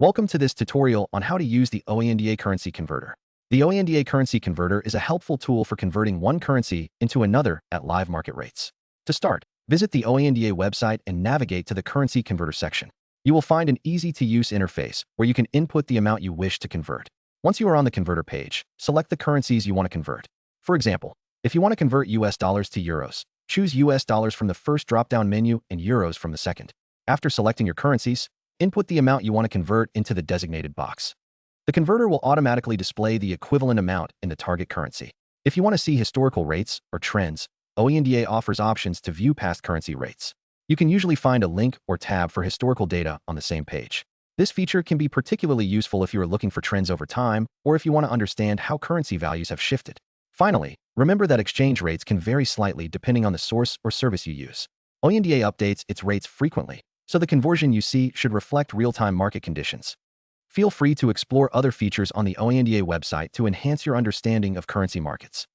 Welcome to this tutorial on how to use the OANDA currency converter. The OANDA currency converter is a helpful tool for converting one currency into another at live market rates. To start, visit the OANDA website and navigate to the currency converter section. You will find an easy-to-use interface where you can input the amount you wish to convert. Once you are on the converter page, select the currencies you want to convert. For example, if you want to convert US dollars to euros, choose US dollars from the first drop-down menu and euros from the second. After selecting your currencies, input the amount you want to convert into the designated box. The converter will automatically display the equivalent amount in the target currency. If you want to see historical rates or trends, OANDA offers options to view past currency rates. You can usually find a link or tab for historical data on the same page. This feature can be particularly useful if you are looking for trends over time or if you want to understand how currency values have shifted. Finally, remember that exchange rates can vary slightly depending on the source or service you use. OANDA updates its rates frequently, so the conversion you see should reflect real-time market conditions. Feel free to explore other features on the OANDA website to enhance your understanding of currency markets.